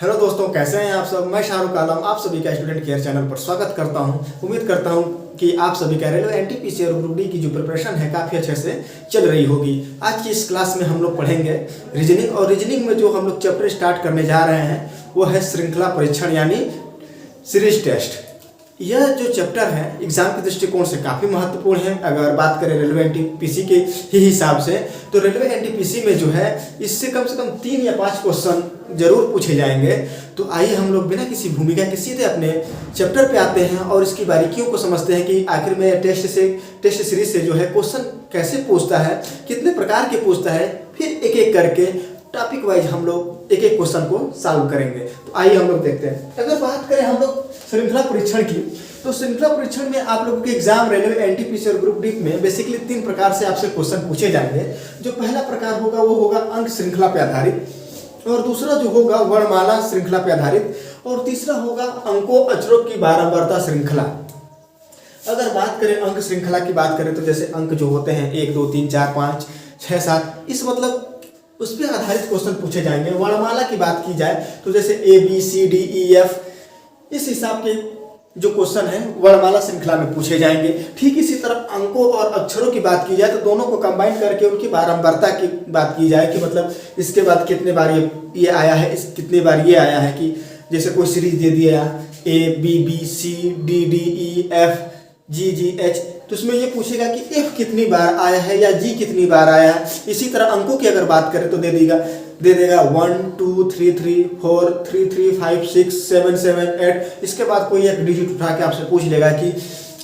Hello दोस्तों, कैसे हैं आप सब। मैं शाहरुख आलम आप सभी का स्टूडेंट केयर चैनल पर स्वागत करता हूं। उम्मीद करता हूं कि आप सभी का रेलवे एनटीपीसी और ग्रुप डी की जो प्रिपरेशन है काफ़ी अच्छे से चल रही होगी। आज की इस क्लास में हम लोग पढ़ेंगे रीजनिंग, और रीजनिंग में जो हम लोग चैप्टर स्टार्ट करने जा रहे हैं वो है श्रृंखला परीक्षण यानी सीरीज टेस्ट। यह जो चैप्टर है एग्जाम के दृष्टिकोण से काफ़ी महत्वपूर्ण है। अगर बात करें रेलवे एनटीपीसी के ही हिसाब से, तो रेलवे एनटीपीसी में जो है इससे कम से कम 3 या 5 क्वेश्चन जरूर पूछे जाएंगे। तो आइए हम लोग बिना किसी भूमिका के सीधे अपने चैप्टर पे आते हैं और इसकी बारीकियों को समझते हैं कि आखिर में टेस्ट सीरीज से जो है क्वेश्चन कैसे पूछता है, कितने प्रकार के पूछता है, फिर एक एक करके टॉपिक वाइज हम लोग एक एक क्वेश्चन को सॉल्व करेंगे। तो आइए हम लोग देखते हैं। अगर बात करें हम लोग श्रृंखला परीक्षण की, तो श्रृंखला परीक्षण में आप लोगों के एग्जाम रेलवे एनटीपीसी और ग्रुप डी में बेसिकली 3 प्रकार से आपसे क्वेश्चन पूछे जाएंगे। जो पहला प्रकार होगा वो होगा अंक श्रृंखला पे आधारित, और दूसरा जो होगा वर्णमाला श्रृंखला पे आधारित, और तीसरा होगा अंकों अक्षरों की बारंबारता श्रृंखला। अगर बात करें अंक श्रृंखला की बात करें तो जैसे अंक जो होते हैं 1 2 3 4 5 6 7, इस मतलब उस पर आधारित क्वेश्चन पूछे जाएंगे। वर्णमाला की बात की जाए तो जैसे ABCDEF, इस हिसाब के जो क्वेश्चन है वर्णमाला श्रृंखला में पूछे जाएंगे। ठीक इसी तरह अंकों और अक्षरों की बात की जाए तो दोनों को कंबाइन करके उनकी बारंबारता की बात की जाए कि मतलब इसके बाद कितने बार ये आया है, इस कितने बार ये आया है। कि जैसे कोई सीरीज दे दिया ABBCDDEF GGH, तो उसमें ये पूछेगा कि F कितनी बार आया है या G कितनी बार आया है। इसी तरह अंकों की अगर बात करें तो दे देगा 1 2 3 3 4 3 3 5 6 7 7 8। इसके बाद कोई एक डिजिट उठा के आपसे पूछ लेगा कि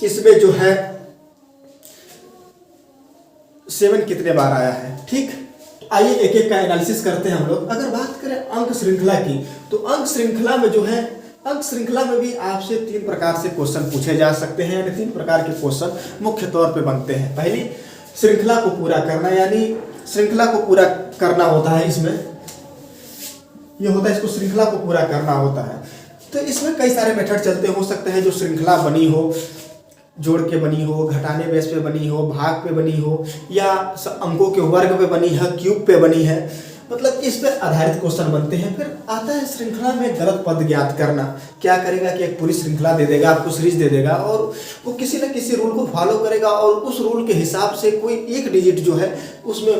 इसमें जो है 7 कितने बार आया है। ठीक, आइए एक एक का एनालिसिस करते हैं हम लोग। अगर बात करें अंक श्रृंखला की, तो अंक श्रृंखला में जो है अंक श्रृंखला में भी आपसे 3 प्रकार से क्वेश्चन पूछे जा सकते हैं, यानी 3 प्रकार के क्वेश्चन मुख्य तौर पे बनते हैं। पहली, श्रृंखला को पूरा करना, यानी श्रृंखला को पूरा करना होता है। इसमें ये होता है, इसको श्रृंखला को पूरा करना होता है। तो इसमें कई सारे मेथड चलते हो सकते हैं। जो श्रृंखला बनी हो, जोड़ के बनी हो, घटाने बेस पे बनी हो, भाग पे बनी हो, या अंकों के वर्ग पे बनी है, क्यूब पे बनी है, मतलब इस पर आधारित क्वेश्चन बनते हैं। फिर आता है श्रृंखला में गलत पद ज्ञात करना। क्या करेगा कि एक पूरी श्रृंखला दे देगा, आपको सीरीज दे देगा, और वो किसी न किसी रूल को फॉलो करेगा और उस रूल के हिसाब से कोई एक डिजिट जो है उसमें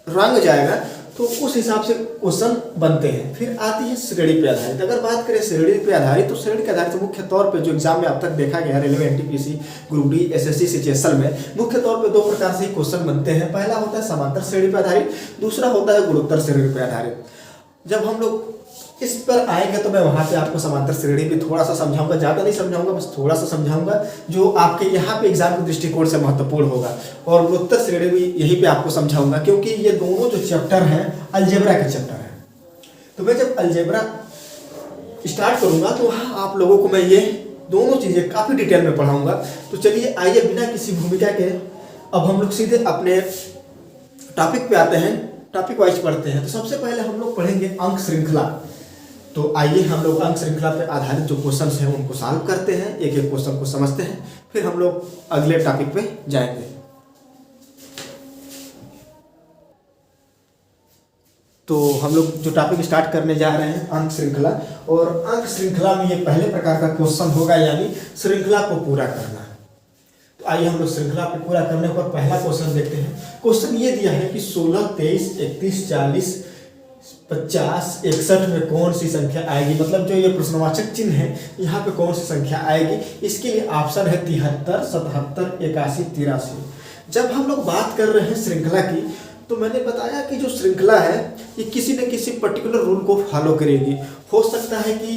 रंग जाएगा, तो उस हिसाब से क्वेश्चन बनते हैं। फिर आती है श्रेणी पे आधारित। अगर बात करें श्रेणी पे आधारित, तो श्रेणी के आधारित मुख्य तौर पे जो एग्जाम में अब तक देखा गया railway NTPC group D SSC CHSL में मुख्य तौर पे 2 प्रकार से क्वेश्चन बनते हैं। पहला होता है समांतर श्रेणी पे आधारित, दूसरा होता है गुणोत्तर श्रेणी पे आधारित। जब हम लोग इस पर आएंगे तो मैं वहाँ पे आपको समांतर श्रेणी भी थोड़ा सा समझाऊंगा, ज़्यादा नहीं समझाऊंगा, बस थोड़ा सा समझाऊंगा जो आपके यहाँ पे एग्जाम के दृष्टिकोण से महत्वपूर्ण होगा। और गुणोत्तर श्रेणी भी यहीं पे आपको समझाऊंगा, क्योंकि ये दोनों जो चैप्टर हैं अलजेब्रा के चैप्टर हैं। तो मैं जब अलजेब्रा स्टार्ट करूँगा तो वहाँ आप लोगों को मैं ये दोनों चीज़ें काफ़ी डिटेल में पढ़ाऊँगा। तो चलिए आइए बिना किसी भूमिका के अब हम लोग सीधे अपने टॉपिक पे आते हैं, टॉपिक वाइज पढ़ते हैं। तो सबसे पहले हम लोग पढ़ेंगे अंक श्रृंखला। तो आइए हम लोग अंक श्रृंखला पे आधारित जो क्वेश्चन हैं उनको सॉल्व करते हैं, एक एक क्वेश्चन को समझते हैं, फिर हम लोग अगले टॉपिक पे जाएंगे। तो हम लोग जो टॉपिक स्टार्ट करने जा रहे हैं अंक श्रृंखला, और अंक श्रृंखला में ये पहले प्रकार का क्वेश्चन होगा, यानी श्रृंखला को पूरा करना। तो आइए हम लोग श्रृंखला को पूरा करने पर पहला क्वेश्चन देखते हैं। क्वेश्चन ये दिया है कि 16 23 31 40 50 61 में कौन सी संख्या आएगी। मतलब जो ये प्रश्नवाचक चिन्ह है यहाँ पे कौन सी संख्या आएगी। इसके लिए ऑप्शन है 73 77 81 83। जब हम लोग बात कर रहे हैं श्रृंखला की, तो मैंने बताया कि जो श्रृंखला है ये किसी न किसी पर्टिकुलर रूल को फॉलो करेगी। हो सकता है कि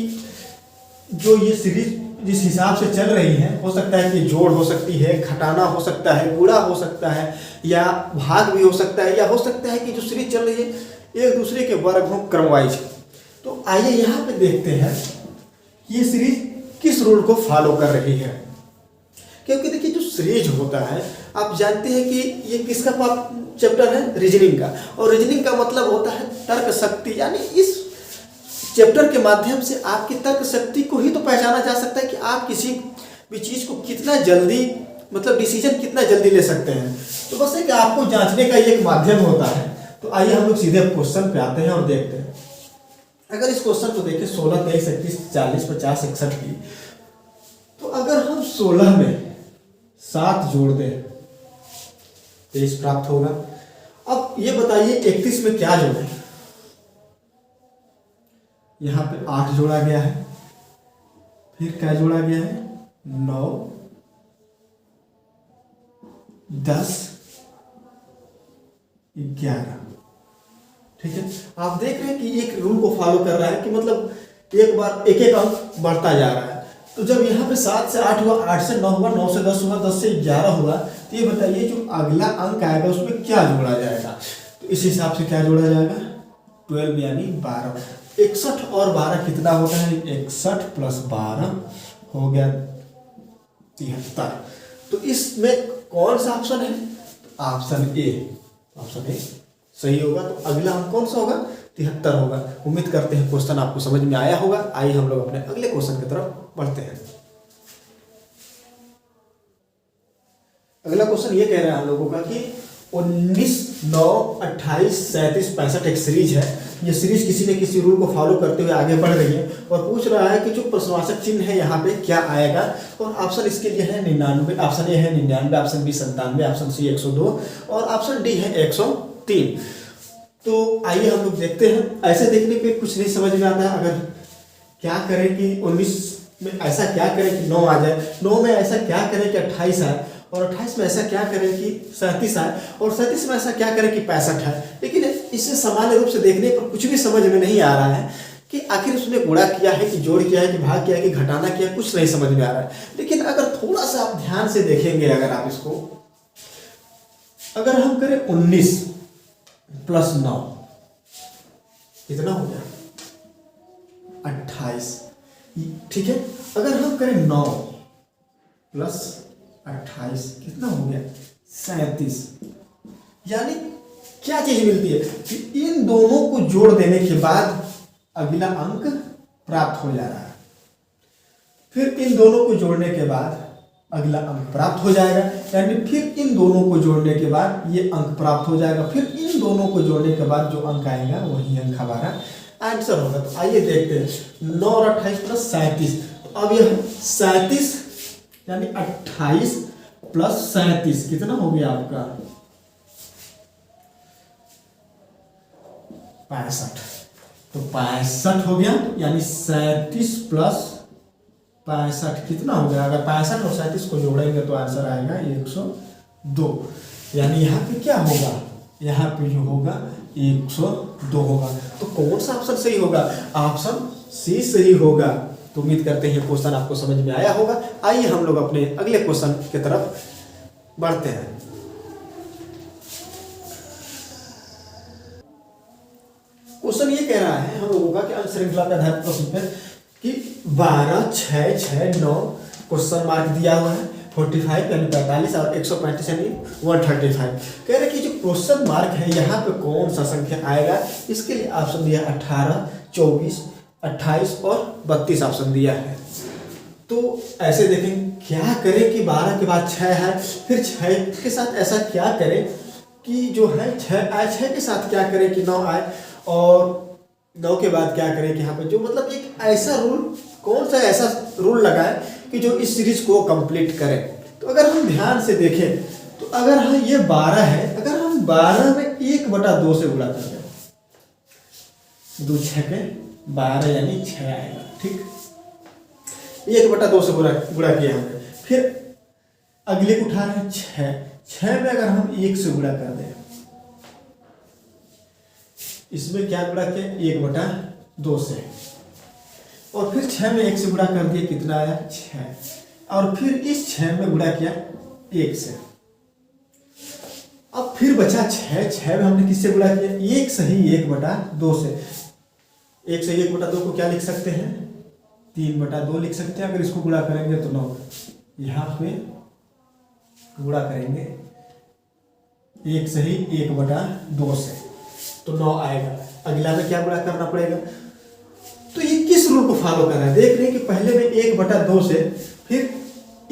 जो ये सीरीज जिस हिसाब से चल रही है, हो सकता है कि जोड़ हो सकती है, घटाना हो सकता है, गुणा हो सकता है, या भाग भी हो सकता है, या हो सकता है कि जो सीरीज चल रही है एक दूसरे के वर्ग हो क्रमवाइज। तो आइए यहाँ पे देखते हैं ये सीरीज किस रूल को फॉलो कर रही है। क्योंकि देखिए जो सीरीज होता है आप जानते हैं कि ये किसका चैप्टर है, रीजनिंग का। और रीजनिंग का मतलब होता है तर्क शक्ति, यानी इस चैप्टर के माध्यम से आपकी तर्क शक्ति को ही तो पहचाना जा सकता है कि आप किसी भी चीज़ को कितना जल्दी, मतलब डिसीजन कितना जल्दी ले सकते हैं। तो बस एक आपको जांचने का एक माध्यम होता है। तो आइए हम लोग सीधे क्वेश्चन पे आते हैं और देखते हैं। अगर इस क्वेश्चन को देखें 16, 23, 31, 40, 50, 61 की, तो अगर हम 16 में 7 जोड़ दें 23 प्राप्त होगा। अब ये बताइए 31 में क्या जोड़ें? यहाँ पे 8 जोड़ा गया है, फिर क्या जोड़ा गया है? 9, 10, 11। ठीक है, आप देख रहे हैं कि एक रूल को फॉलो कर रहा है कि मतलब एक बार एक एक अंक बढ़ता जा रहा है। तो जब यहाँ पे 7 से 8 हुआ, 8 से 9 हुआ, 9 से 10 हुआ, 10 से 11 हुआ, तो ये बताइए जो अगला अंक आएगा उसमें क्या जोड़ा जाएगा? तो इस हिसाब से क्या जोड़ा जाएगा? 12 यानी 12। 61 और 12 कितना होता है? 61 प्लस 12 हो गया 73। तो इसमें कौन सा ऑप्शन है? Option A. ऑप्शन ए सही होगा। तो अगला अंक कौन सा होगा? 73 होगा। उम्मीद करते हैं क्वेश्चन आपको समझ में आया होगा। आइए हम लोग अपने अगले क्वेश्चन की तरफ बढ़ते हैं। अगला क्वेश्चन ये कह रहा है हम लोगों का कि 19, 9, 28, 37, 65 एक सीरीज है। ये सीरीज किसी न किसी रूल को फॉलो करते हुए आगे बढ़ रही है और पूछ रहा है कि जो प्रश्नवाचक चिन्ह है यहाँ पे क्या आएगा। और ऑप्शन इसके लिए है 99, ऑप्शन ए है 99, ऑप्शन बी 97, ऑप्शन सी 102 और ऑप्शन डी है 103। तो आइए हम लोग देखते हैं। ऐसे देखने पे कुछ नहीं समझ में आता है। अगर क्या करें कि 19 में ऐसा क्या करें कि 9 आ जाए, 9 में ऐसा क्या करें कि 28 आए, और 28 में ऐसा क्या करें कि 37 आए, और 37 में ऐसा क्या करें कि 65 है। लेकिन इसे सामान्य रूप से देखने पर कुछ भी समझ में नहीं आ रहा है कि आखिर उसने गुणा किया है कि जोड़ किया है कि भाग किया है कि घटाना किया है, कुछ नहीं समझ में आ रहा है। लेकिन अगर थोड़ा सा आप ध्यान से देखेंगे, अगर आप इसको, अगर हम करें 19 प्लस 9 कितना हो गया? 28। ठीक है, अगर हम करें 9 प्लस 28 कितना हो गया? 37। यानी क्या चीज मिलती है कि इन दोनों को जोड़ देने के बाद अगला अंक प्राप्त हो जा रहा है। फिर इन दोनों को जोड़ने के बाद अगला अंक प्राप्त हो जाएगा, यानी फिर इन दोनों को जोड़ने के बाद ये अंक प्राप्त हो जाएगा, फिर इन दोनों को जोड़ने के बाद जो अंक आएगा वही अंक हमारा आंसर होगा। तो आइए देखते हैं 9 और 28 प्लस 37। तो अब यह 37 यानी 28 प्लस 37 कितना हो गया आपका? 65। तो 65 हो गया, यानी 37 प्लस 65 कितना हो गया? अगर 65 और 37 को जोड़ेंगे तो आंसर आएगा 102। यानी यहाँ पे क्या होगा? यहाँ पे जो होगा 102 होगा। तो कौन सा ऑप्शन सही होगा? ऑप्शन सी सही होगा। तो उम्मीद करते हैं क्वेश्चन आपको समझ में आया होगा। आइए हम लोग अपने अगले क्वेश्चन की तरफ बढ़ते हैं। क्वेश्चन ये कह रहा है हम लोगों का कि अंक श्रृंखला के आधारित प्रश्न पे कि 12, 6, 6, 9 क्वेश्चन मार्क दिया हुआ है, 45 यानी 45 और 135 यानी 135। कह रहे कि जो क्वेश्चन मार्क है यहाँ पे कौन सा संख्या आएगा? इसके लिए ऑप्शन दिया 18, 24, 28 और 32 ऑप्शन दिया है। तो ऐसे देखें क्या करें कि 12 के बाद 6 है, फिर 6 के साथ ऐसा क्या करें कि जो है 6 आए, 6 के साथ क्या करें कि 9 आए, और 9 के बाद क्या करें कि यहाँ पे जो मतलब एक ऐसा रूल, कौन सा ऐसा रूल लगाए कि जो इस सीरीज को कंप्लीट करे। तो अगर हम ध्यान से देखें तो अगर हाँ ये 12 है, अगर हम 12 में 1/2 से गुणा कर दें, 2 6 के 12 यानी 6 आएगा। ठीक, 1/2 से गुणा किया हमने। फिर अगले उठा रहे हैं 6 में अगर हम 1 से गुणा कर दें, इसमें क्या गुणा किया? 1/2 से, और फिर 6 में 1 से गुणा कर दिया, कितना आया? 6, और फिर इस 6 में गुणा किया 1 से। अब फिर बचा 6 में हमने किससे गुणा किया? 1 सही 1/2 से। 1 से 1/2 को क्या लिख सकते हैं? 3/2 लिख सकते हैं। अगर इसको गुणा करेंगे तो 9, यहाँ पे गुणा करेंगे 1 सही 1/2 से तो 9 आएगा। अगला में क्या गुणा करना पड़ेगा? तो ये किस रूल को फॉलो कर रहा है? देख रहे हैं कि पहले में 1/2 से, फिर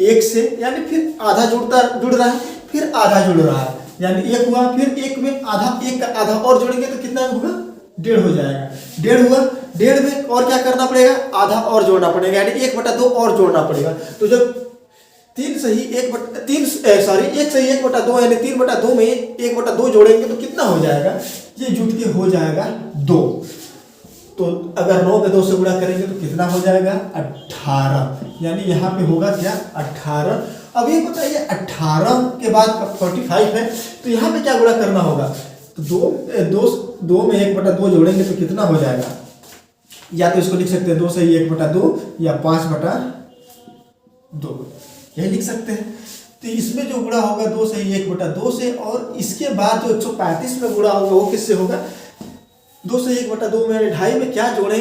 1 से, यानी फिर आधा जुड़ रहा है, फिर आधा जुड़ रहा है, यानी 1 हुआ, फिर 1 में आधा, 1 का आधा और जोड़ेंगे तो कितना होगा? 1.5 हो जाएगा। 1.5 हुआ, डेढ़ में और क्या करना पड़ेगा, आधा और जोड़ना पड़ेगा, यानी 1/2 और जोड़ना पड़ेगा। तो जब एक सही 1/2 यानी 3/2 में 1/2 जोड़ेंगे तो कितना हो जाएगा, ये जुट के हो जाएगा 2। तो अगर 9 में 2 से गुणा करेंगे तो कितना हो जाएगा, 18, यानी यहाँ पे होगा क्या, 18। अब ये बताइए 18 के बाद 45 है, तो यहाँ पे क्या गुणा करना होगा, तो 2 में 1/2 जोड़ेंगे तो कितना हो जाएगा, या तो इसको लिख सकते हैं 2 से 1/2 या 5/2, यही लिख सकते हैं। तो इसमें जो गुणा होगा 2 से 1/2 से, और इसके बाद जो 135 में गुणा होगा वो किससे होगा, 2 से 1/2 में 2.5 में क्या जोड़ें,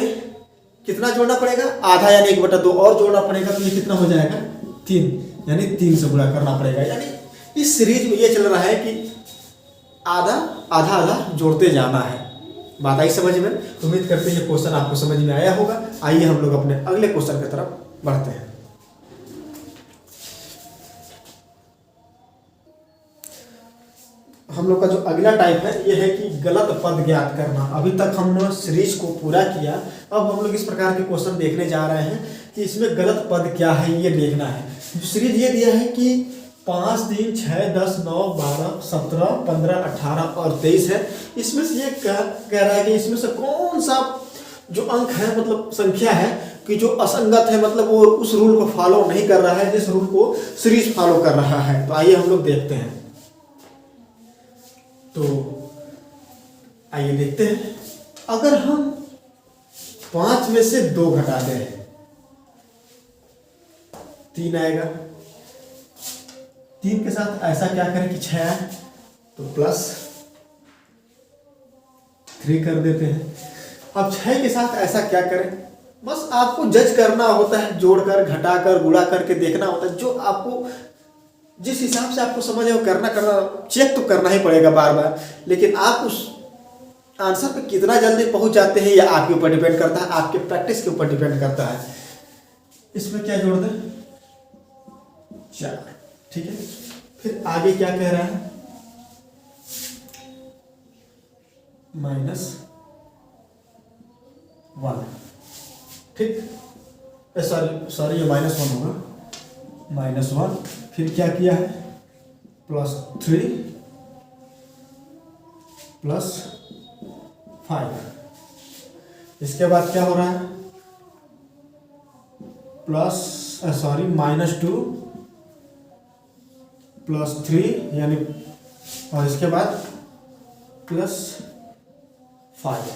कितना जोड़ना पड़ेगा, आधा यानी 1/2 और जोड़ना पड़ेगा, तो ये कितना हो जाएगा 3, यानी 3 से गुणा करना पड़ेगा। यानी इस सीरीज में ये चल रहा है कि आधा आधा आधा जोड़ते जाना है। बात आई समझ में? उम्मीद करते हैं ये क्वेश्चन आपको समझ में आया होगा। आइए हम लोग अपने अगले क्वेश्चन की तरफ बढ़ते हैं। हम लोग का जो अगला टाइप है ये है कि गलत पद ज्ञात करना। अभी तक हमने सीरीज को पूरा किया, अब हम लोग इस प्रकार के क्वेश्चन देखने जा रहे हैं कि इसमें गलत पद क्या है ये देखना है। जो सीरीज ये दिया है कि 5, 3, 6, 10, 9, 12, 17, 15, 18 और 23 है, इसमें से ये कह रहा है कि इसमें से कौन सा जो अंक है, मतलब संख्या है कि जो असंगत है, मतलब वो उस रूल को फॉलो नहीं कर रहा है जिस रूल को सीरीज फॉलो कर रहा है। तो आइए हम लोग देखते हैं। तो आइए देखते हैं, अगर हम 5 में से 2 घटा दें 3 आएगा। 3 के साथ ऐसा क्या करें कि 6 आए, तो प्लस 3 कर देते हैं। अब 6 के साथ ऐसा क्या करें, बस आपको जज करना होता है, जोड़कर घटाकर गुणा करके देखना होता है, जो आपको जिस हिसाब से आपको समझ है करना चेक तो करना ही पड़ेगा बार बार, लेकिन आप उस आंसर पे कितना जल्दी पहुंच जाते हैं या आपके ऊपर डिपेंड करता है, आपके प्रैक्टिस के ऊपर डिपेंड करता है। इसमें क्या जोड़ दें, 4, ठीक है। फिर आगे क्या कह रहा है, -1, ठीक, सॉरी ये -1 होगा, -1। फिर क्या किया है, +3 +5। इसके बाद क्या हो रहा है, -2 +3 यानी, और इसके बाद +5।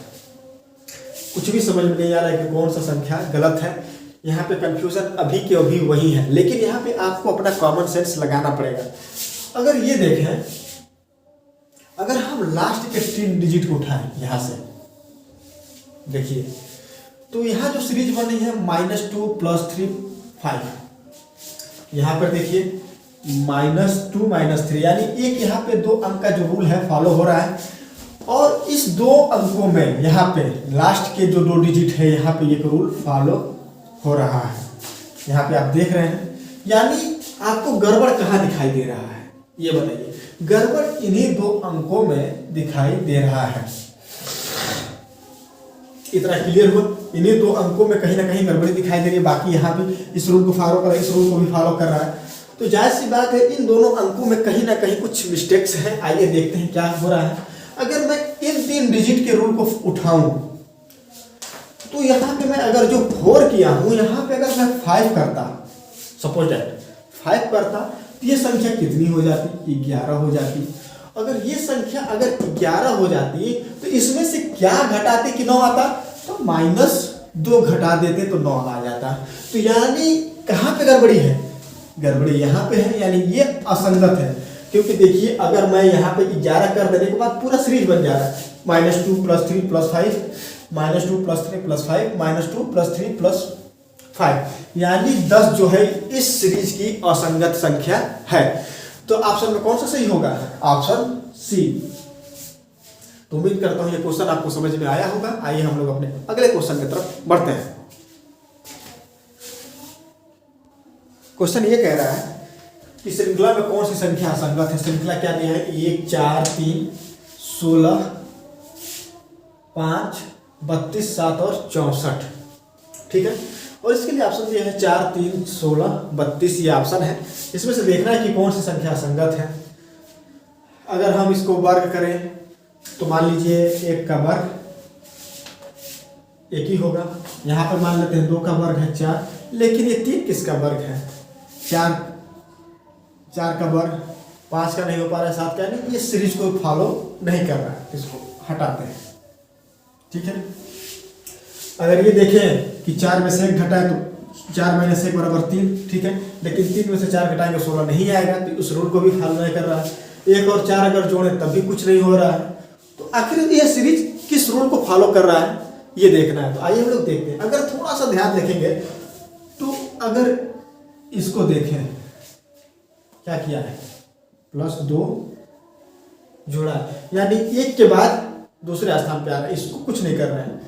कुछ भी समझ में नहीं आ रहा है कि कौन सा संख्या गलत है। यहाँ पे कंफ्यूजन अभी के अभी वही है, लेकिन यहाँ पे आपको अपना कॉमन सेंस लगाना पड़ेगा। अगर ये देखें, अगर हम लास्ट के 3 डिजिट को उठाएं यहाँ से, देखिए तो यहाँ जो सीरीज बनी है -2 +3 5, यहाँ पर देखिए -2 -3, यानी एक यहाँ पे 2 अंक का जो रूल है फॉलो हो रहा है, और इस 2 अंकों में यहाँ पे लास्ट के जो 2 डिजिट है यहाँ पे एक रूल फॉलो हो रहा है। यहाँ पे आप देख रहे हैं, यानी आपको गड़बड़ कहाँ दिखाई दे रहा है, ये बताइए। गड़बड़ इन्हीं 2 अंकों में दिखाई दे रहा है। इतना क्लियर हो, इन्हीं 2 अंकों में कहीं ना कहीं गड़बड़ी दिखाई दे रही है, बाकी यहाँ भी इस रूल को फॉलो कर रहा है, इस रूल को भी फॉलो कर रहा है। तो जाहिर सी बात है इन दोनों अंकों में कहीं ना कहीं कुछ मिस्टेक्स हैं। आइए देखते हैं क्या हो रहा है। अगर मैं इन 3 डिजिट के रूल को उठाऊं तो यहाँ पे मैं अगर जो 4 किया हूँ, यहाँ पे अगर मैं 5 करता, सपोज दैट 5 करता, तो ये संख्या कितनी हो जाती, 11 हो जाती। अगर ये संख्या अगर 11 हो जाती तो इसमें से क्या घटाते कि 9 आता, तो -2 घटा देते तो 9 आ जाता। तो यानी कहाँ पे गड़बड़ी है, गड़बड़ी यहाँ पे है, यानी ये असंगत है। क्योंकि देखिए अगर मैं यहाँ पे 11 कर देने के बाद पूरा सीरीज बन जा रहा है, -2 +3 +5, -2 +3 +5, -2 +3 +5, यानी 10 जो है इस सीरीज की असंगत संख्या है। तो ऑप्शन में कौन सा सही होगा, ऑप्शन सी। तो उम्मीद करता हूं ये क्वेश्चन आपको समझ में आया होगा। आइए हम लोग अपने अगले क्वेश्चन की तरफ बढ़ते हैं। क्वेश्चन ये कह रहा है कि श्रृंखला में कौन सी संख्या असंगत है। श्रृंखला क्या दिया है, 1 4 3 16 5 32, 7 और 64, ठीक है। और इसके लिए ऑप्शन दिया है 4, 3, 16, 32, ये ऑप्शन है। इसमें से देखना है कि कौन सी संख्या संगत है। अगर हम इसको वर्ग करें तो मान लीजिए 1 का वर्ग 1 ही होगा, यहाँ पर मान लेते हैं 2 का वर्ग है 4, लेकिन ये 3 किसका वर्ग है? 4 का वर्ग, 5 का नहीं हो पा रहा है, 7 का नहीं, ये सीरीज को फॉलो नहीं कर रहा है, इसको हटाते हैं, ठीक है। अगर ये देखें कि 4 में से 1 घटाए तो 4 - 1 बराबर 3, ठीक है, लेकिन 3 में से 4 घटाएंगे 16 नहीं आएगा, तो उस रूल को भी फॉलो नहीं कर रहा है। 1 और 4 अगर जोड़े तब भी कुछ नहीं हो रहा है, तो आखिर ये सीरीज किस रूल को फॉलो कर रहा है ये देखना है। तो आइए हम लोग देखते हैं। अगर थोड़ा सा ध्यान देखेंगे तो अगर इसको देखें क्या किया है, +2 जोड़ा, यानी 1 के बाद दूसरे स्थान पे आ रहा है, इसको कुछ नहीं कर रहे हैं।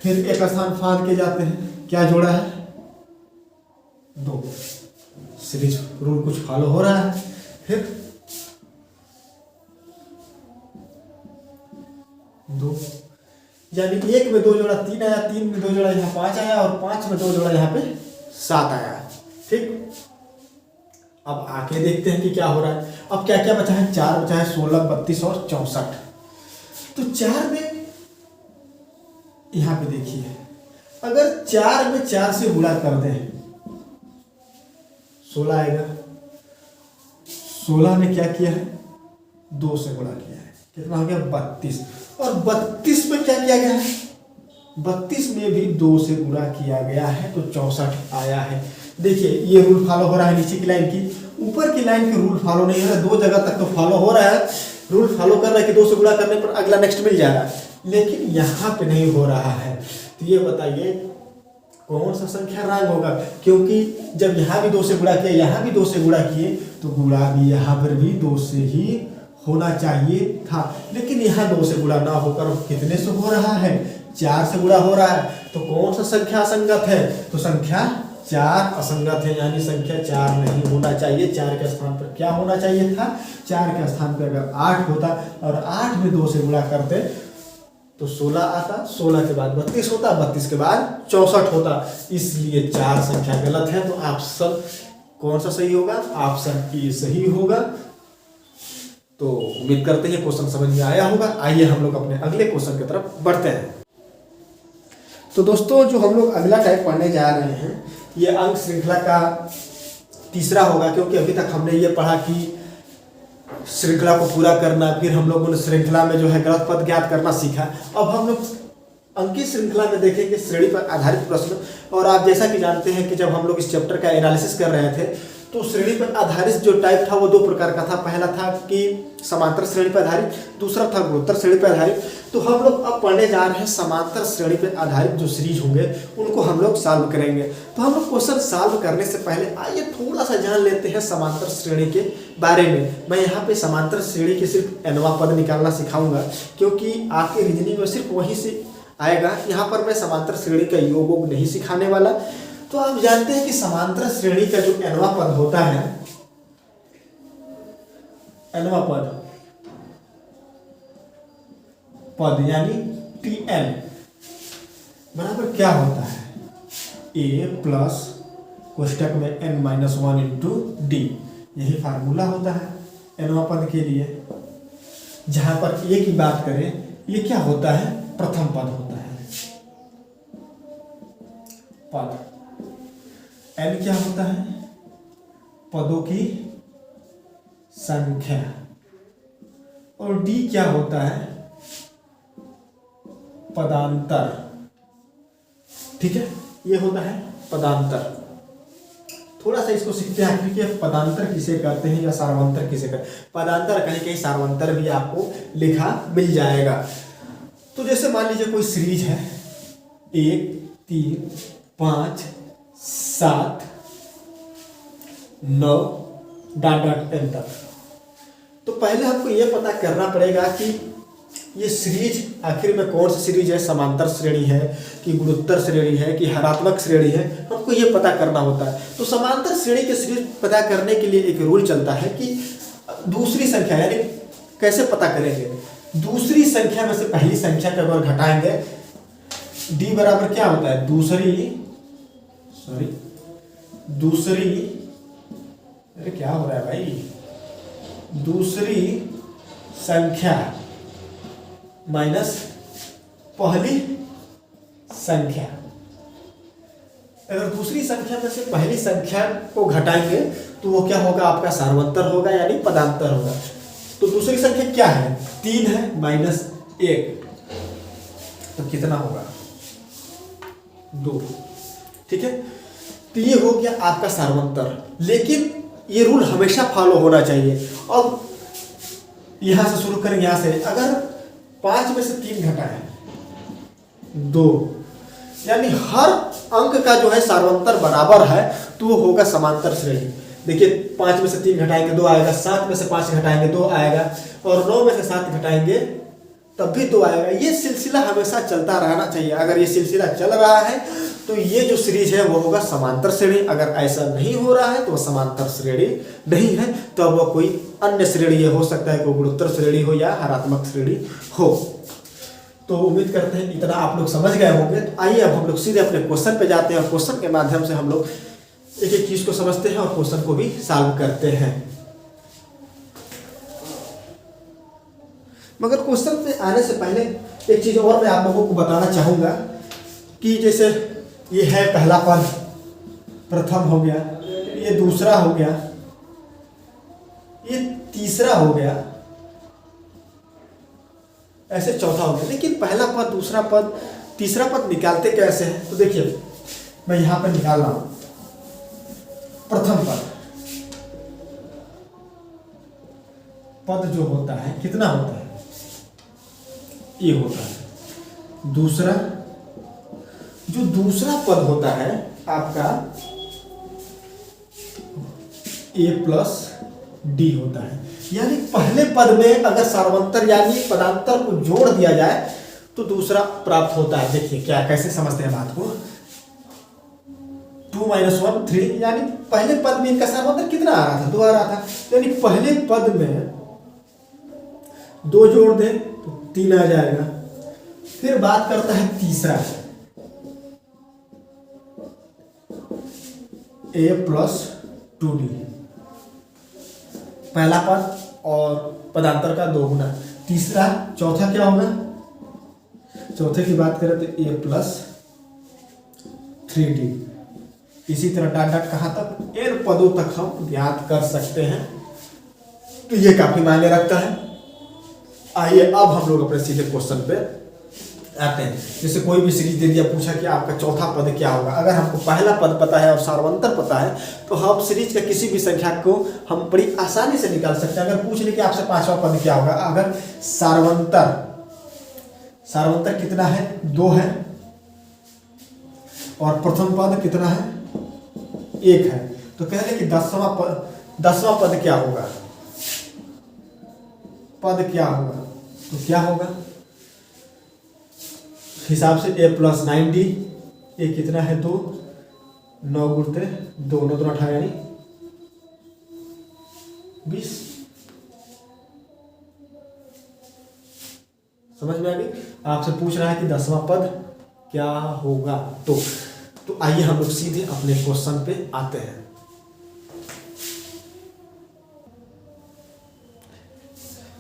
फिर एक स्थान फाड़ के जाते हैं, क्या जोड़ा है? 2, सीरीज रूल कुछ फॉलो हो रहा है। फिर 2, यानी 1 में 2 जोड़ा 3 आया, 3 में 2 जोड़ा यहाँ 5 आया, और 5 में 2 जोड़ा यहाँ पे 7 आया, ठीक। अब आके देखते हैं कि क्या हो रहा है। अब क्या क्या बचा है? 4 बचा है, 16, 32 और 64। तो 4 में यहाँ पे देखिए, अगर 4 में 4 से गुणा कर दें 16 आएगा। 16 ने क्या किया है? 2 से गुणा किया है, कितना हो गया? 32। और 32 में क्या किया गया है? 32 में भी 2 से गुणा किया गया है, तो 64 आया है। देखिए ये रूल फॉलो हो रहा है नीचे की लाइन की, ऊपर की लाइन की रूल फॉलो नहीं हो रहा है। 2 जगह तक तो फॉलो हो रहा है, रूल फॉलो कर रहा है कि 2 से गुणा करने पर अगला नेक्स्ट मिल जा रहा है, लेकिन यहाँ पे नहीं हो रहा है। तो ये बताइए कौन सा संख्या रंग होगा? क्योंकि जब यहाँ भी 2 से गुणा किया, यहाँ भी 2 से गुणा किए, तो गुणा भी यहाँ पर भी 2 से ही होना चाहिए था, लेकिन यहाँ 2 से गुणा ना होकर कितने से हो रहा है? 4 से गुणा हो रहा है। तो कौन सा संख्या असंगत है? तो संख्या 4 असंगत है, यानी संख्या 4 नहीं होना चाहिए। 4 के स्थान पर क्या होना चाहिए था? 4 के स्थान पर अगर 8 होता और 8 में 2 से गुणा करते तो 16 आता, 16 के बाद 32 होता, 32 के बाद 64 होता। इसलिए 4 संख्या गलत है। तो ऑप्शन कौन सा सही होगा? ऑप्शन ए सही होगा। तो उम्मीद करते हैं क्वेश्चन समझ में आया होगा। आइए हम लोग अपने अगले क्वेश्चन की तरफ बढ़ते हैं। तो दोस्तों जो हम लोग अगला टाइप पढ़ने जा रहे हैं, ये अंक श्रृंखला का तीसरा होगा, क्योंकि अभी तक हमने ये पढ़ा कि श्रृंखला को पूरा करना, फिर हम लोगों ने श्रृंखला में जो है गलत पद ज्ञात करना सीखा। अब हम लोग अंकीय श्रृंखला में देखेंगे श्रेणी पर आधारित प्रश्न। और आप जैसा कि जानते हैं कि जब हम लोग इस चैप्टर का एनालिसिस कर रहे थे, तो श्रेणी पर आधारित जो टाइप था वो 2 प्रकार का था। पहला था कि समांतर श्रेणी पर आधारित, दूसरा था गुणोत्तर श्रेणी पर आधारित। तो हम लोग अब पढ़ने जा रहे हैं समांतर श्रेणी पर आधारित जो सीरीज होंगे उनको हम लोग सॉल्व करेंगे। तो हम लोग क्वेश्चन सॉल्व करने से पहले आइए थोड़ा सा जान लेते हैं समांतर श्रेणी के बारे में। मैं यहाँ पे समांतर श्रेणी के सिर्फ nवां पद निकालना सिखाऊंगा, क्योंकि आपके रीजनिंग में सिर्फ वहीं से आएगा। यहाँ पर मैं समांतर श्रेणी का योग नहीं सिखाने वाला। तो आप जानते हैं कि समांतर श्रेणी का जो nवां पद होता है, nवां पद यानी Tn बराबर क्या होता है? a प्लस कोष्टक में n-1 इंटू डी। यही फार्मूला होता है nवां पद के लिए। जहां पर a की बात करें, ये क्या होता है? प्रथम पद होता है। पद n क्या होता है? पदों की संख्या। और d क्या होता है? पदांतर। ठीक है, ये होता है पदांतर। थोड़ा सा इसको सीखते हैं आखिर कि पदांतर किसे कहते हैं या सार्वंतर किसे कहते हैं। पदांतर कहीं कहीं सार्वंतर भी आपको लिखा मिल जाएगा। तो जैसे मान लीजिए कोई सीरीज है 1, 3, 5, 7, 9 डॉट डॉट n तक। तो पहले हमको ये पता करना पड़ेगा कि ये सीरीज आखिर में कौन सी सीरीज है, समांतर श्रेणी है कि गुणोत्तर श्रेणी है कि हरात्मक श्रेणी है, हमको ये पता करना होता है। तो समांतर श्रेणी की सीरीज पता करने के लिए एक रूल चलता है कि दूसरी संख्या, यानी कैसे पता करेंगे? दूसरी संख्या में से पहली संख्या का अगर घटाएंगे डी बराबर क्या होता है, दूसरी, अरे क्या हो रहा है भाई, दूसरी संख्या माइनस पहली संख्या। अगर दूसरी संख्या में से पहली संख्या को घटाएंगे तो वो क्या होगा, आपका सार्वंतर होगा यानी पदांतर होगा। तो दूसरी संख्या क्या है, 3 है माइनस 1, तो कितना होगा, 2। ठीक है, तो ये हो गया आपका सार्वंतर। लेकिन ये रूल हमेशा फॉलो होना चाहिए। अब यहां से शुरू करेंगे, यहां से अगर 5 में से 3 घटाएं 2, यानी हर अंक का जो है सार्वंतर बराबर है तो वो होगा समांतर श्रेणी। देखिए 5 में से 3 घटाएंगे 2 आएगा, 7 में से 5 घटाएंगे 2 आएगा, और 9 में से 7 घटाएंगे तब भी 2 आएगा। ये सिलसिला हमेशा चलता रहना चाहिए। अगर ये सिलसिला चल रहा है तो ये जो सीरीज है वो होगा समांतर श्रेणी। अगर ऐसा नहीं हो रहा है तो वह समांतर श्रेणी नहीं है, तो अब वह कोई अन्य श्रेणी ये हो सकता है, कोई गुणोत्तर श्रेणी हो या हरात्मक श्रेणी हो। तो उम्मीद करते हैं इतना आप लोग समझ गए होंगे। तो आइए अब हम लोग सीधे अपने क्वेश्चन पे जाते हैं और क्वेश्चन के माध्यम से हम लोग एक एक चीज को समझते हैं और क्वेश्चन को भी सॉल्व करते हैं। मगर क्वेश्चन पे आने से पहले एक चीज और मैं आप लोगों को बताना चाहूंगा कि जैसे ये है पहला पद, प्रथम हो गया, ये दूसरा हो गया, ये तीसरा हो गया, ऐसे चौथा हो गया। लेकिन पहला पद, दूसरा पद, तीसरा पद निकालते कैसे हैं, तो देखिए मैं यहां पर निकाल रहा हूं। प्रथम पद जो होता है कितना होता है, ये होता है। दूसरा, जो दूसरा पद होता है आपका a प्लस डी होता है। यानी पहले पद में अगर सार्वंतर यानी पदांतर को जोड़ दिया जाए तो दूसरा प्राप्त होता है। देखिए क्या कैसे समझते हैं बात को, 2 - 1 3, यानी पहले पद में इनका सार्वंतर कितना आ रहा था, 2 आ रहा था। यानी पहले पद में 2 जोड़ दें तो 3 आ जाएगा। फिर बात करता है तीसरा, a प्लस 2d, पहला पद और पदांतर का 2 गुना। तीसरा, चौथा क्या होगा, चौथे की बात करें तो a प्लस 3d। इसी तरह डाट डाट कहाँ तक, n पदों तक हम ज्ञात कर सकते हैं। तो ये काफी मायने रखता है। आइए अब हम लोग अपने सीधे क्वेश्चन पे आते हैं। जैसे कोई भी सीरीज दे दिया, पूछा कि आपका चौथा पद क्या होगा। अगर हमको पहला पद पता है और सार्वंतर पता है तो हम सीरीज का किसी भी संख्या को हम बड़ी आसानी से निकाल सकते हैं। अगर पूछ ले कि आपसे पांचवा पद क्या होगा, अगर सार्वंतर कितना है, 2 है, और प्रथम पद कितना है, 1 है, तो कह रहे कि 10वां पद क्या होगा, तो क्या होगा हिसाब से a प्लस 9d, ये कितना है 2, 9 गुणते 2, 9 2 18 यानी 20। समझ में आ गई। आपसे पूछ रहा है कि 10वां पद क्या होगा। तो आइए हम लोग सीधे अपने क्वेश्चन पे आते हैं।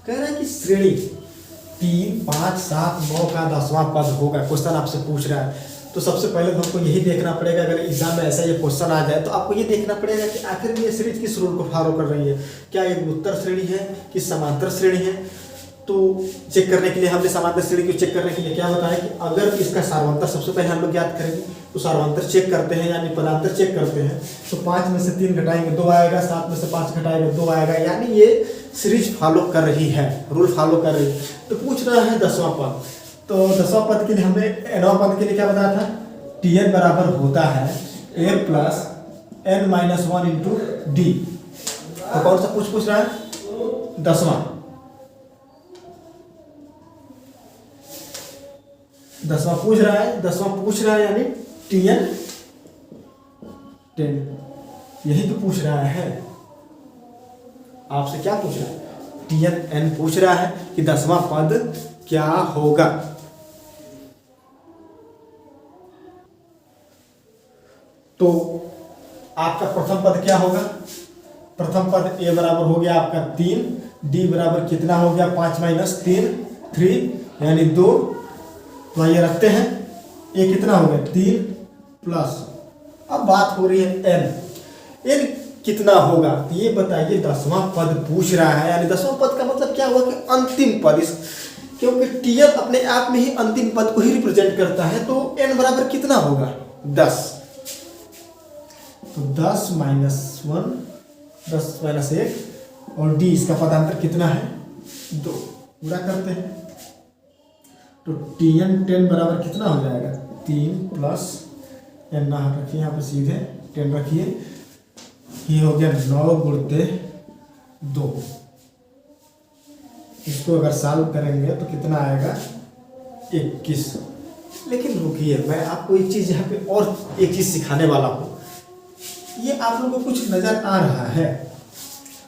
कह रहा है कि श्रेणी 3 5 7 9 का 10वां पद होगा। क्वेश्चन आपसे पूछ रहा है तो सबसे पहले तो हमको यही देखना पड़ेगा, अगर एग्जाम में ऐसा ये क्वेश्चन आ जाए तो आपको ये देखना पड़ेगा कि आखिर में ये सीरीज किस रूल को फॉलो कर रही है। क्या ये उत्तर श्रेणी है कि समांतर श्रेणी है। तो चेक करने के लिए हमने समांतर श्रेणी को चेक करने के लिए क्या बताया कि अगर इसका सार्वंतर सबसे पहले हम लोग याद करेंगे तो सार्वंतर चेक करते हैं यानी पदांतर चेक करते हैं। तो 5 में से 3 घटाएंगे 2 आएगा, 7 में से 5 घटाएंगे 2 आएगा, यानी ये सीरीज फॉलो कर रही है, रूल फॉलो कर रही है। तो पूछ रहा है 10वां पद। तो 10वां पद के लिए हमने nवां पद के लिए क्या बताया था, tn बराबर होता है a plus n minus 1 into D. तो कौन सा पूछ रहा है, 10वां पूछ रहा है यानी tn 10, यही तो पूछ रहा है। आपसे क्या पूछ रहा है, tn n पूछ रहा है कि 10वां पद क्या होगा। तो आपका प्रथम पद क्या होगा? प्रथम पद a बराबर हो गया आपका 3, d बराबर कितना हो गया 5 माइनस 3 3 यानी 2। तो ये रखते हैं, a कितना हो गया 3 प्लस, अब बात हो रही है n कितना होगा? तो ये बताइए, 10वां पद पूछ रहा है, यानी 10वां पद का मतलब क्या हुआ कि अंतिम पद। क्योंकि टीएल अपने आप में ही अंतिम पद को ही रिप्रेजेंट करता है, तो n बराबर कितना होगा 10। तो 10 माइनस 1, 10 माइनस 1 और d इसका पदांतर कितना है 2। पूरा करते हैं तो tn 10 बराबर कितना हो जाएगा 3 प्लस n ना रखिए यहाँ पे, सीधे 10 रखिए, ये हो गया 9 गुणते 2। इसको अगर सॉल्व करेंगे तो कितना आएगा 21। लेकिन रुकिए, मैं आपको एक चीज़ यहाँ पे और एक चीज़ सिखाने वाला हूँ। ये आप लोगों को कुछ नज़र आ रहा है,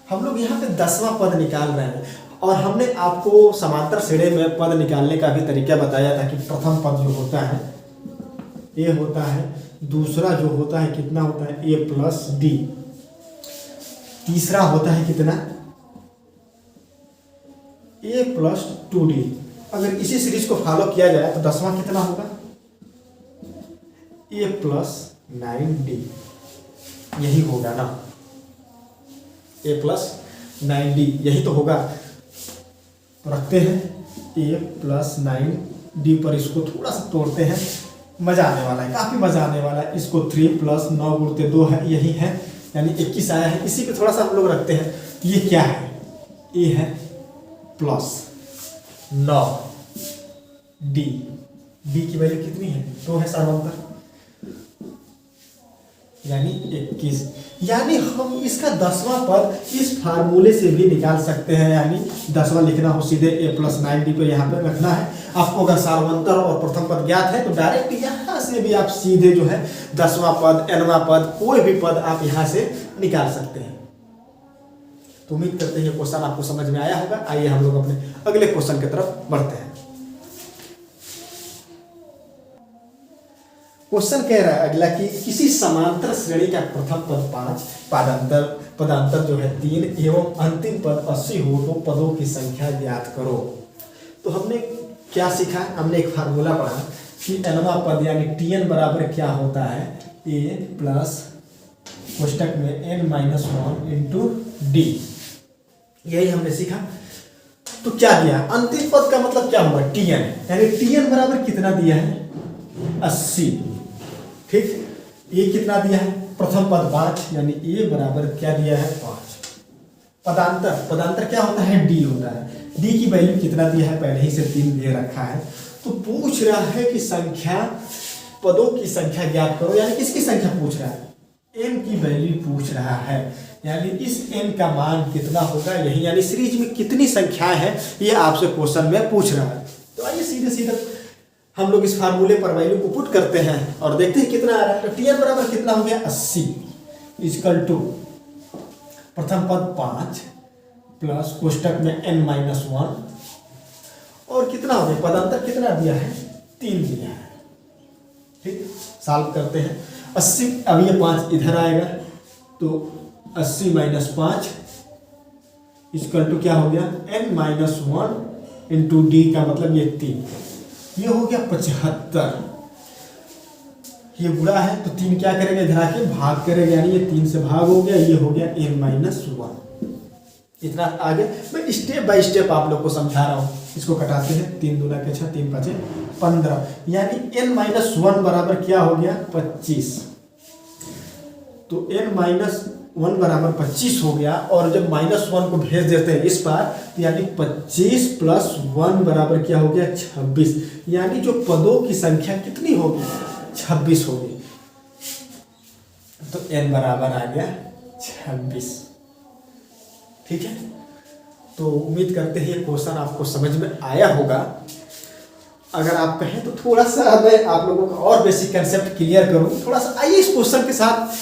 हम लोग यहाँ पे 10वां पद निकाल रहे हैं और हमने आपको समांतर श्रेणी में पद निकालने का भी तरीका बताया था कि प्रथम पद जो होता है a होता है, दूसरा जो होता है कितना होता है a प्लस d, तीसरा होता है कितना a प्लस 2d। अगर इसी सीरीज को फॉलो किया जाए तो 10वां कितना होगा a प्लस 9d, यही होगा ना, a प्लस 9d यही तो होगा। तो रखते हैं a प्लस 9d पर, इसको थोड़ा सा तोड़ते हैं, मजा आने वाला है, काफी मजा आने वाला है। इसको 3 प्लस 9 गुणते 2 है, यही है, यानी 21 आया है। इसी पे थोड़ा सा हम लोग रखते हैं, ये क्या है, ए है प्लस 9 डी, डी की वैल्यू कितनी है 2 है सार्वंतर, यानी 21। यानी हम इसका 10वां पद इस फार्मूले से भी निकाल सकते हैं, यानी 10वां लिखना हो सीधे a प्लस 9d को यहाँ पे रखना है। आपको अगर सार्वंतर और प्रथम पद ज्ञात है तो डायरेक्ट यहाँ से भी आप सीधे जो है 10वां पद, nवां पद, कोई भी पद आप यहाँ से निकाल सकते हैं। तो उम्मीद करते हैं ये क्वेश्चन आपको समझ में आया होगा। आइए हम लोग अपने अगले क्वेश्चन की तरफ बढ़ते हैं। क्वेश्चन कह रहा है अगला कि किसी समांतर श्रेणी का प्रथम पद 5, पदांतर जो है 3 एवं अंतिम पद 80 हो तो पदों की संख्या ज्ञात करो। तो हमने क्या सीखा, हमने एक फार्मूला पढ़ा कि nवां पद यानी tn बराबर क्या होता है a प्लस कोष्टक में n माइनस 1 इंटू डी, यही हमने सीखा। तो क्या दिया, अंतिम पद का मतलब क्या हुआ tn, यानी tn बराबर कितना दिया है 80, ठीक। ये कितना दिया है प्रथम पद 5, यानी a बराबर क्या दिया है 5। पदांतर क्या होता है d होता है, d की वैल्यू कितना दिया है पहले ही से 3 दे रखा है। तो पूछ रहा है कि संख्या, पदों की संख्या ज्ञात करो, यानी किसकी संख्या पूछ रहा है, n की वैल्यू पूछ रहा है, यानी इस n का मान कितना होगा यही, यानी सीरीज में कितनी संख्याएं हैं ये आपसे क्वेश्चन में पूछ रहा है। तो आइए सीधे हम लोग इस फार्मूले पर वैल्यू को पुट करते हैं और देखते हैं कितना आ रहा है। तो tn बराबर कितना हो गया 80 इक्वल टू प्रथम पद 5 प्लस कोष्टक में n माइनस 1 और कितना हो गया पदांतर कितना दिया है 3 दिया है, ठीक। सॉल्व करते हैं 80, अब ये 5 इधर आएगा तो 80 माइनस 5 इक्वल टू क्या हो गया n माइनस 1 इंटू डी का मतलब ये 3, ये हो गया 75। ये बुरा है तो 3 क्या करेंगे इधर आके भाग करेंगे, यानी ये 3 से भाग हो गया, ये हो गया n माइनस 1। इतना आगे मैं स्टेप बाय स्टेप आप लोग को समझा रहा हूँ। इसको कटाते हैं, 3 दूना के 6, 3 5 15, यानी n माइनस 1 बराबर क्या हो गया 25। तो n माइनस 1 बराबर 25 हो गया, और जब माइनस 1 को भेज देते हैं इस बार, तो यानी 25 प्लस 1 बराबर क्या हो गया 26, यानी जो पदों की संख्या कितनी होगी 26 होगी। तो n बराबर आ गया 26, ठीक है। तो उम्मीद करते हैं ये क्वेश्चन आपको समझ में आया होगा। अगर आप कहें तो थोड़ा सा मैं आप लोगों का और बेसिक कंसेप्ट क्लियर करूं, थोड़ा सा आइए इस क्वेश्चन के साथ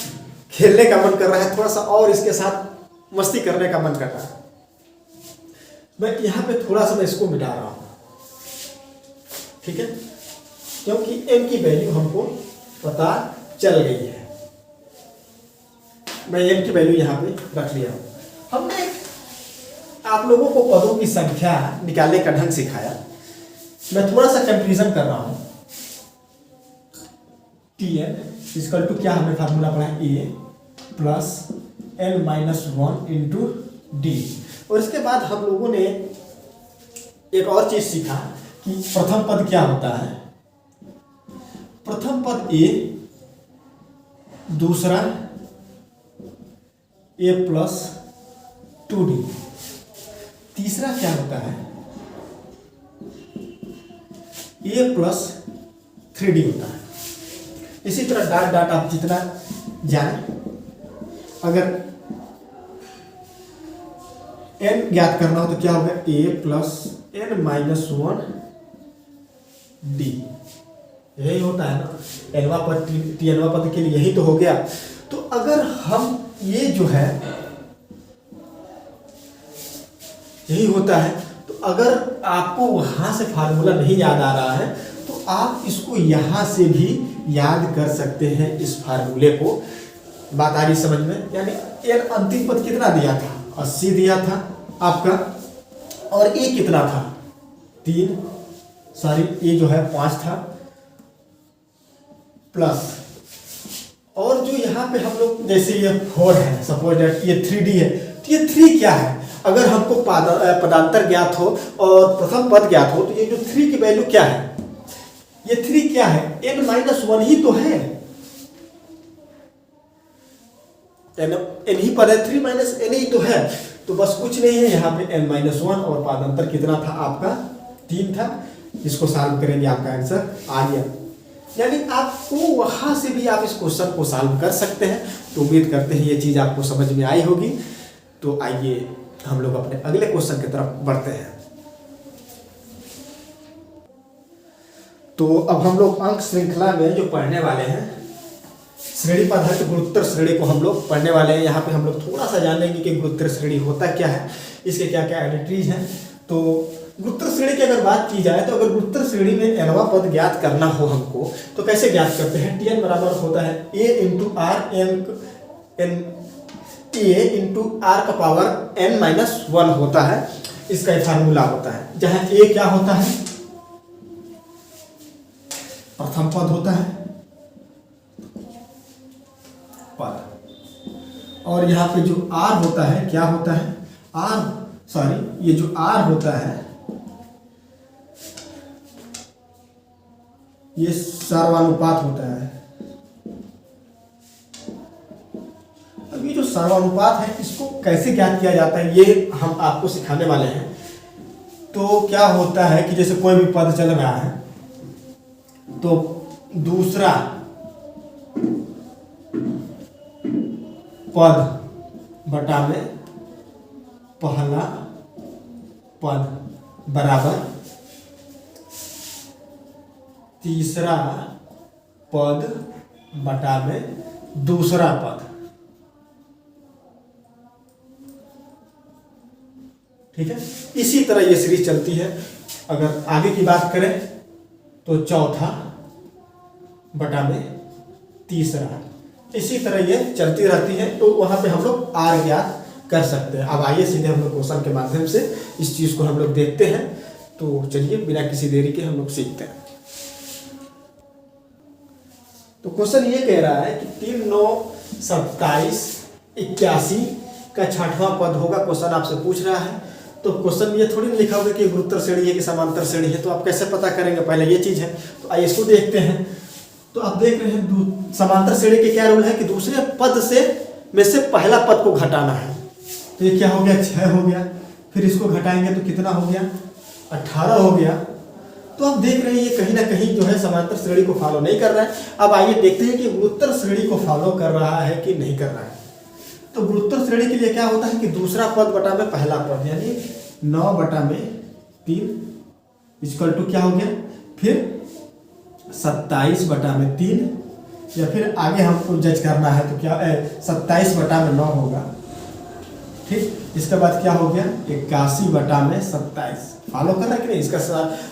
खेलने का मन कर रहा है, थोड़ा सा और इसके साथ मस्ती करने का मन कर रहा है। मैं यहाँ पे थोड़ा सा मैं इसको मिटा रहा हूँ, ठीक है, क्योंकि m की वैल्यू हमको पता चल गई है। मैं n की वैल्यू यहाँ पे रख लिया हूँ। हमने आप लोगों को पदों की संख्या निकालने का ढंग सिखाया। मैं थोड़ा सा कंफ्यूजन कर रहा हूँ। Tn इक्वल टू क्या हमने फार्मूला पढ़ा है, a plus n minus 1 into D. और इसके बाद हम लोगों ने एक और चीज सीखा कि प्रथम पद क्या होता है। प्रथम पद a, दूसरा a प्लस 2d, तीसरा क्या होता है a प्लस 3d होता है। इसी तरह डाट डाट आप जितना जाए, अगर n ज्ञात करना हो तो क्या होगा a plus n minus 1 d, यही होता है ना nवा पद tnवा पद के लिए, यही तो हो गया। तो अगर हम ये जो है यही होता है, तो अगर आपको वहां से फार्मूला नहीं याद आ रहा है तो आप इसको यहां से भी याद कर सकते हैं, इस फार्मूले को। बात आ रही समझ में? यानी n अंतिम पद कितना दिया था, 80 दिया था आपका, और a कितना था 3, सॉरी a जो है 5 था, प्लस और जो यहाँ पे हम लोग जैसे ये 4 है, सपोज दैट ये 3d है, तो ये 3 क्या है? अगर हमको पदांतर ज्ञात हो और प्रथम पद ज्ञात हो तो ये जो 3 की वैल्यू क्या है, ये 3 क्या है, n माइनस 1 ही तो है, n ही पद है, 3 माइनस n ही तो है। तो बस कुछ नहीं है, यहाँ पे n माइनस 1 और पदांतर कितना था आपका 3 था। इसको सॉल्व करेंगे आपका आंसर आ गया। यानी आपको वहां से भी आप इस क्वेश्चन को सॉल्व कर सकते हैं। तो उम्मीद करते हैं ये चीज आपको समझ में आई होगी। तो आइए हम लोग अपने अगले क्वेश्चन की तरफ बढ़ते हैं। तो अब हम लोग अंक श्रृंखला में जो पढ़ने वाले हैं, श्रेणी पदार्थ गुणोत्तर श्रेणी को हम लोग पढ़ने वाले हैं। यहाँ पे हम लोग थोड़ा सा जानेंगे कि गुणोत्तर श्रेणी होता क्या है, इसके क्या क्या आइडेंटिटीज हैं। तो गुणोत्तर श्रेणी की अगर बात की जाए तो अगर गुणोत्तर श्रेणी में nवा पद ज्ञात करना हो हमको तो कैसे ज्ञात करते हैं? Tn बराबर होता है a into r a into r का पावर n माइनस 1 होता है। इसका फार्मूला होता है, जहां a क्या होता है, प्रथम पद होता है पद, और यहाँ पे जो r होता है क्या होता है, ये जो r होता है ये सर्वानुपात होता है। अब ये जो सर्वानुपात है इसको कैसे ज्ञात किया जाता है ये हम आपको सिखाने वाले हैं। तो क्या होता है कि जैसे कोई भी पद चल रहा है तो दूसरा पद बटा में पहला पद बराबर तीसरा पद बटा में दूसरा पद। ठीक है, इसी तरह ये सीरीज चलती है। अगर आगे की बात करें तो चौथा बटा में तीसरा, इसी तरह ये चलती रहती है। तो वहां पे हम लोग आर ज्ञात कर सकते हैं। अब आइए सीधे हम लोग क्वेश्चन के माध्यम से इस चीज को हम लोग देखते हैं। तो चलिए बिना किसी देरी के हम लोग सीखते हैं। तो क्वेश्चन ये कह रहा है कि 3, 9, 27, 81 का 6वां पद होगा। क्वेश्चन आपसे पूछ रहा है, तो क्वेश्चन ये थोड़ी लिखा होगा कि गुणोत्तर श्रेणी है कि समांतर श्रेणी है। तो आप कैसे पता करेंगे, पहले ये चीज है। तो आइए इसको देखते हैं। तो आप देख रहे हैं समांतर श्रेणी के क्या रूल है कि दूसरे पद में से पहला पद को घटाना है। तो ये क्या हो गया, 6 हो गया। फिर इसको घटाएंगे तो कितना हो गया, 18 हो गया। तो आप देख रहे हैं ये कहीं ना कहीं जो है समांतर श्रेणी को फॉलो नहीं कर रहा है। अब आइए देखते हैं कि गुणोत्तर श्रेणी को फॉलो कर रहा है कि नहीं कर रहा है। तो गुणोत्तर श्रेणी के लिए क्या होता है कि दूसरा पद बटा में पहला पद, यानी 9 बटा में 3 इक्वल टू क्या हो गया, फिर 27 बटा में 3, या फिर आगे हमको जज करना है तो क्या 27 बटा में 9 होगा। ठीक, इसके बाद क्या हो गया, 81 बटा में 27। फॉलो कर रहा है कि नहीं? इसका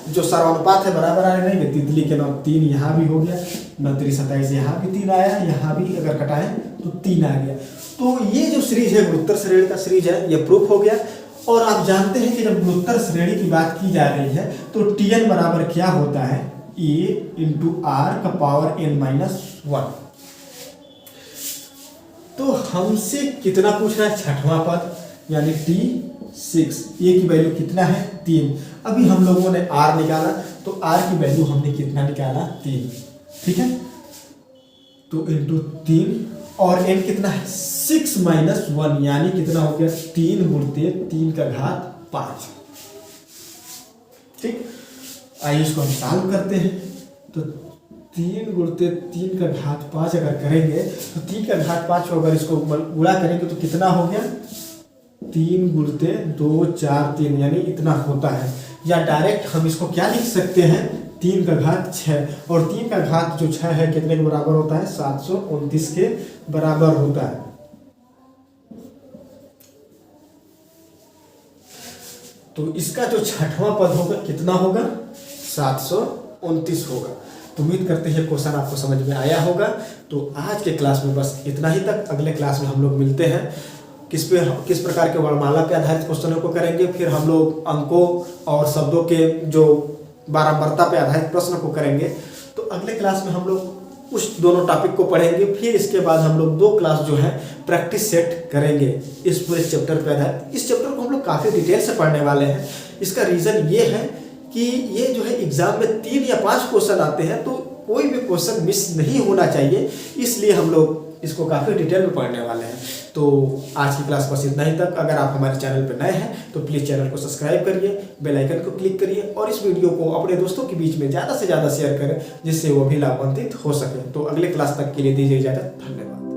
जो सर्वानुपात है बराबर आ रहे हैं। तितली के 9 3 यहाँ भी हो गया, 9 3 27 यहाँ भी 3 आया, यहाँ भी अगर कटाएं तो 3 आ गया। तो ये जो सीरीज है गुणोत्तर श्रेणी का सीरीज है, ये प्रूफ हो गया। और आप जानते हैं कि जब गुणोत्तर श्रेणी की बात की जा रही है तो Tn बराबर क्या होता है, A इंटू आर का पावर n-1। तो हमसे कितना पूछ रहा है, छठवां पद यानी T6, ए की वैल्यू कितना है 3। अभी हम लोगों ने R निकाला तो R की वैल्यू हमने कितना निकाला 3, ठीक है। तो इंटू 3 और n कितना है 6 माइनस 1 यानी कितना हो गया 3 गुणित 3 का घात 5, ठीक। आइए इसको हम सॉल्व करते हैं। तो 3 गुणित 3 का घात 5 अगर करेंगे तो 3 का घात 5 को अगर इसको गुणा करेंगे तो कितना हो गया 3 गुणित 2 4 3 यानी इतना होता है। या डायरेक्ट हम इसको क्या लिख सकते हैं 3 का घात 6 और 3 का घात जो 6 है कितने के बराबर होता है 729 के बराबर होता है। तो इसका जो छठवां पद होगा कितना होगा 729 होगा। तो उम्मीद करते हैं क्वेश्चन आपको समझ में आया होगा। तो आज के क्लास में बस इतना ही तक। अगले क्लास में हम लोग मिलते हैं, किस प्रकार के वर्णमाला पे आधारित क्वेश्चनों को करेंगे, फिर हम लोग अंकों और शब्दों के जो बारंबारता पे आधारित प्रश्न को करेंगे। तो अगले क्लास में हम लोग उस दोनों टॉपिक को पढ़ेंगे। फिर इसके बाद हम लोग 2 क्लास जो है प्रैक्टिस सेट करेंगे इस पूरे चैप्टर पे आधारित। इस चैप्टर को हम लोग काफ़ी डिटेल से पढ़ने वाले हैं। इसका रीज़न ये है कि ये जो है एग्जाम में 3 या 5 क्वेश्चन आते हैं, तो कोई भी क्वेश्चन मिस नहीं होना चाहिए, इसलिए हम लोग इसको काफ़ी डिटेल में पढ़ने वाले हैं। तो आज की क्लास बस इतना ही तक। अगर आप हमारे चैनल पर नए हैं तो प्लीज़ चैनल को सब्सक्राइब करिए, बेल आइकन को क्लिक करिए और इस वीडियो को अपने दोस्तों के बीच में ज़्यादा से ज़्यादा शेयर करें, जिससे वो भी लाभान्वित हो सके। तो अगले क्लास तक के लिए दीजिए इजाज़त। धन्यवाद।